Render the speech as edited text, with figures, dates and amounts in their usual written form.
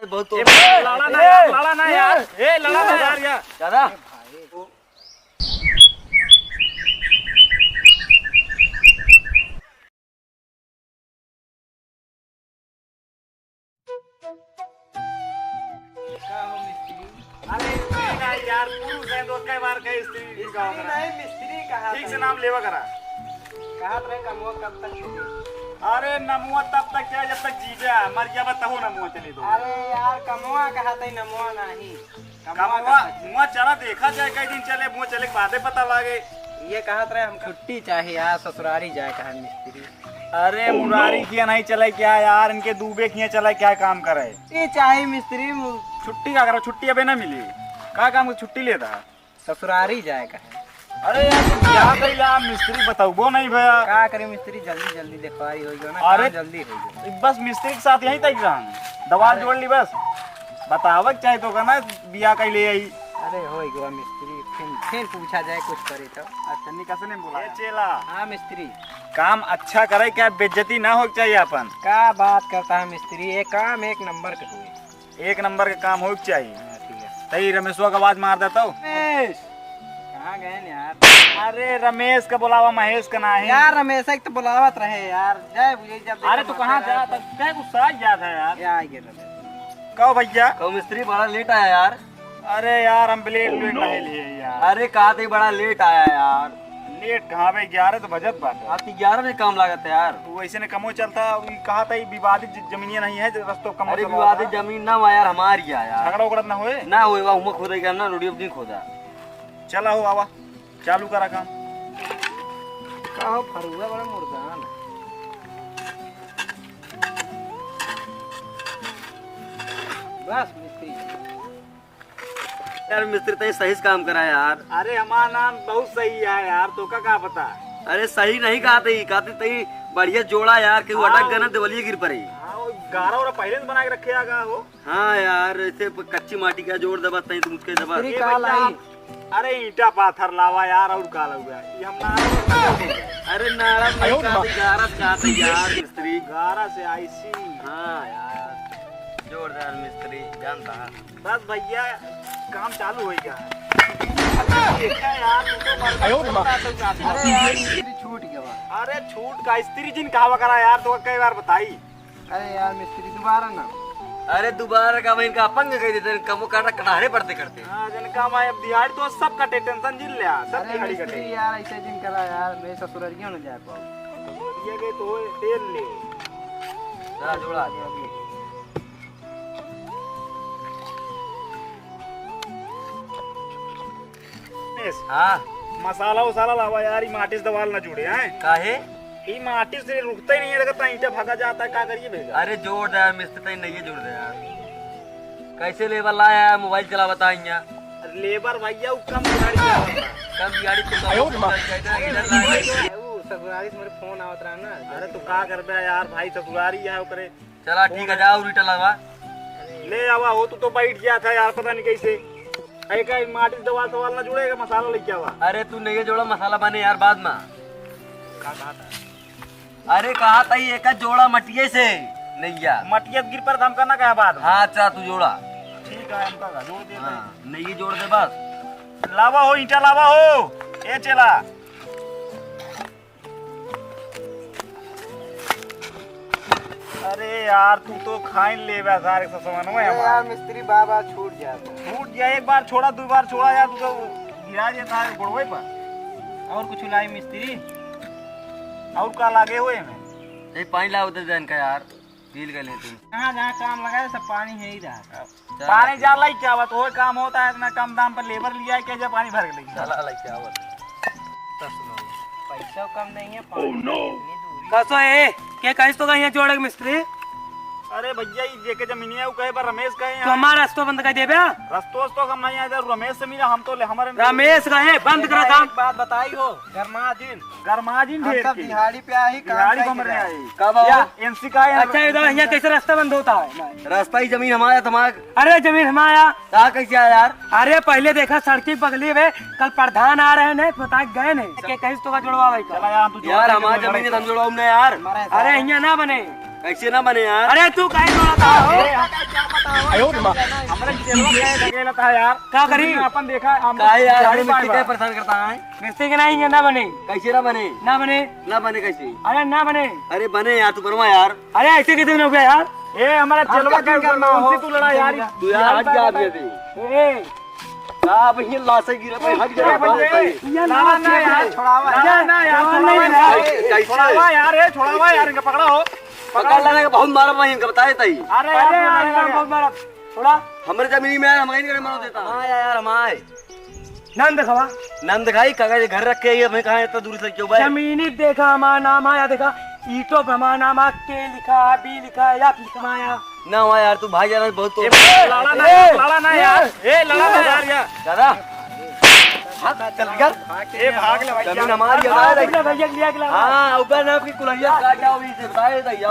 बहुत तो लड़ा ना यार, लड़ा ना यार, लड़ा ना यार दादा। अरे यार पुरुष है तो कई बार कई स्त्री नहीं मिस्त्री कहा ठीक से नाम लेवा करा। कहा रहे कमुआ कब तक? अरे नमुआ तब तक क्या जब तक जीजा मर गया बताओ नमुआ चले दो। अरे यार कमुआ कहा था नमुआ नहीं कमुआ मुआ चला देखा जाए कई दिन चले मुआ चले के बातें पता लागे। ये कहा रहे हम छुट्टी चाहिए यार ससुरारी जाए कहा मिस्त्री। अरे मुरारी किया नहीं चले क्या यार, इनके दूबे किए चले क्या काम करे। ये चाहिए मिस्त्री छुट्टी क्या करो, छुट्टी अबे ना मिली का काम छुट्टी लेता है। ससुरारी जाए कहा। अरे यार क्या यार मिस्त्री बताओ वो नहीं भैया क्या करे मिस्त्री जल्दी जल्दी देखवारी हो गयो ना। अरे जल्दी हो गयो बस मिस्त्री के साथ यही तक दवा जोड़ ली बस बतावक चाहे तो करना बिया कहीं ले आई। अरे हो गया मिस्त्री फिर पूछा जाए कुछ करे तो। अच्छा निकास ने बोला चेला हाँ मिस्त्री काम अच्छा करे क्या बेइज्जती ना हो चाहिए अपन। क्या बात करता है मिस्त्री, ये काम एक नंबर के हुए। एक नंबर के काम हो चाहिए। ठीक है सही रमेशवा का आवाज मार देता हूँ। रमेश कहाँ गए यार? अरे रमेश का बुलावा महेश का ना है यार रमेश एक तो बुलावत रहे यार जाए बुझे जब। अरे तू कहाँ जा क्या गुस्सा याद है यार। क्या आएंगे रमेश? कहो भैया कहो मिस्त्री बड़ा लेट आया यार। अरे यार हम प्लेट प्लेट नहीं लिए यार। अरे कहा थे बड़ा लेट आया यार। लेट कहाँ भाई 11 तो बजत बात है। आप 11 बजे काम लागत है यार। वो ऐसे ने कमो चलता कहा था विवादित जमीनियां नहीं है रस्तों कमो। अरे विवादित जमीन ना हुआ यार हमारी है यार। झगड़ा उगड़ा ना होए ना हुए वहाँ उमा खोदा करना रोडी अपनी खोदा। चला हो आवा चालू करा काम। कहो फरुआ बड़ा मुर्दान बस मिस्त्री। यार मिस्त्री तो सही से काम करा यार। अरे हमारा नाम बहुत सही है यार तो का पता। अरे सही नहीं कहते तई बढ़िया जोड़ा यार कि वो अटक गया ना देवलिए गिर पड़ी। गारा और पहले से बना के रखे आगा वो। हाँ यार ऐसे कच्ची माटी का जोड़ दबा तई तुम उसके दबा। मिस्त्री काल आई। अरे ईटा पाथर लावा यार और काला हुआ ये हम अरे नारा नहीं गारा चाहते यार मिस्त्री। गारा से आईसी। हाँ यार जोरदार मिस्त्री जानता है। बस भैया काम चालू हो गया यार अरे यार मिस्त्री छूट गया। अरे छूट का स्त्री जिन कहा करा यार तो कई बार बताई। अरे यार मिस्त्री दोबारा ना। अरे दोबारा का मैं इनका अपंग कह देते कमो काटा कटारे पड़ते करते। हां जिनका मैं अब दिहाड़ी तो सब कटे टेंशन जिन ले सब अरे दिहाड़ी कटे मिस्त्री यार ऐसे दिन करा यार मैं ससुरारियों न जा पाऊं। ये गए तो तेल ले जा जोड़ा गया अभी। हाँ मसाला वसाला लावा यार ये माटी से दवाल ना जुड़े हैं। काहे? ये माटी से रुकता ही नहीं है लगता ईंटा भागा जाता है क्या करिए भेजा। अरे जोड़ दे यार मिस्त्री तई नहीं जोड़ दे यार। कैसे लेबर लाया है मोबाइल चला बताइए। लेबर भैया कम दिहाड़ी कम दिहाड़ी तो ससुरारी से मेरे फोन आवत रहा ना। अरे तू का करबे यार भाई ससुरारी है ओकरे। चला ठीक है जाओ रिटर्न लगवा। ले आवा हो तो बैठ गया था यार पता नहीं कैसे एक माटी से दवाल सवाल ना जुड़ेगा मसाला लेके आवा। अरे तू नहीं जोड़ा मसाला बने यार बाद में। अरे कहा था एक जोड़ा मटिये से नैया मटिया गिर पर हम करना क्या बात। हाँ अच्छा तू जोड़ा ठीक है हमका का जोड़ दे। हाँ नहीं जोड़ दे बस। लावा हो ईंटा लावा हो ए चला। अरे यार तू तो खाइन ले सारे सामान में यार मिस्त्री बाबा छूट जाता। छूट गया एक बार छोड़ा दो बार छोड़ा यार तू तो गिरा देता है गुड़वे पर। और कुछ लाई मिस्त्री और का लागे हुए में नहीं पानी ला उधर जान का यार ढील कर ले तुम। जहाँ जहाँ काम लगाए सब पानी है ही रहा। पानी जा लाई क्या बात हो काम होता है इतना कम दाम पर लेबर लिया है क्या जब पानी भर के चला ला क्या बात। पैसा कम नहीं है पानी कसो है क्या कहिस तो कहीं जोड़े मिस्त्री। अरे भैया ये जेके जमीनिया वो कहे पर रमेश कहे तो हमारा रास्ता बंद कर देबे। रस्तों तो हम नहीं आए रमेश से मिला हम तो ले हमारे रमेश कहे बंद करा काम। एक बात बताई हो गरमाजिन ढेर सब की दिहाड़ी पे आई दिहाड़ी को मरने आई कब या आओ? एमसी का है अच्छा इधर यहाँ कैसे रास्ता बंद होता है? रास्ता ही जमीन हमारा तुम्हारा। अरे जमीन हमारा कहा कैसे आया यार? अरे पहले देखा सड़क की बगली में कल प्रधान आ रहे हैं बता गए नहीं के कहीं तो का जुड़वा भाई चला यार तू यार हमारा जमीन है हम जोड़ो हमने यार। अरे यहाँ ना बने कैसे ना बने यार? अरे तू कहीं जोड़ा था हमारे चेलवा क्या धकेला था यार? क्या करी अपन देखा हम काहे यार गाड़ी हमें मिट्टी बार-बार। क्या परेशान करता है? मिस्त्री के नहीं ना बने कैसे ना बने? ना बने ना बने कैसे? अरे ना बने अरे बने यार, तू बनवा यार। अरे ऐसे कितने दिन हो गया यार ए हमारा चेलवा क्या करना हो? तू लड़ा यार। तू यार हट जा अभी अभी। ए क्या भैया लाशे गिरे भाई, हट जा भाई। लड़ा ना यार, छोड़ावा यार, ना यार, नहीं छोड़ावा यार। यार। छोड़ावा यार, ये छोड़ावा यार, इनका पकड़ा हो। पकड़ लेने का बहुत मारा भाई, इनका बताए तई। अरे अरे यार, यार बहुत मारा थोड़ा हमारे जमीनी में यार हम कहीं नहीं मरो देता। हाँ यार हमारे नाम दिखावा नाम दिखाई कागज घर रख के हमें कहाँ इतना दूर से क्यों भाई? जमीनी देखा हमारा नाम आया देखा ईटों पे हमारा नाम आ के लिखा बी लिखा या लिखा आया ना हुआ यार, तू भाई जाना बहुत तो लड़ा ना यार, लड़ा ना यार। ए लड़ा ना यार यार। दादा हाँ चल कर ए भाग ले भाई। जमीन हमारी है। भैया लिया हाँ ऊपर ना आपकी कुलैया का क्या हुई से बताए तई।